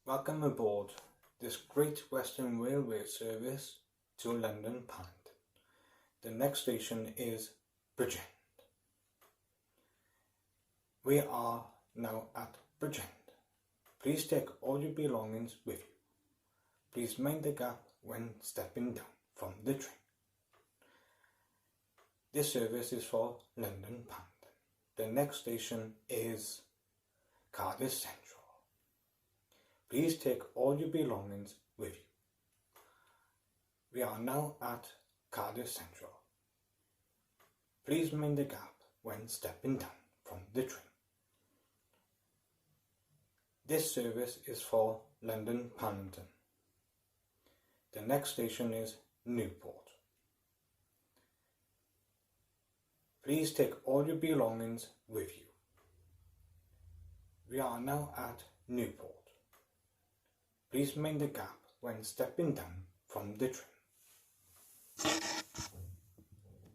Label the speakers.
Speaker 1: Welcome aboard this Great Western Railway service to London Paddington. The next station is Bridgend. We are now at Bridgend. Please take all your belongings with you. Please mind the gap when stepping down from the train. This service is for London Paddington. The next station is Cardiff Central. Please take all your belongings with you. We are now at Cardiff Central. Please mind the gap when stepping down from the train. This service is for London Paddington. The next station is Newport. Please take all your belongings with you. We are now at Newport. Please mind the gap when stepping down from the train.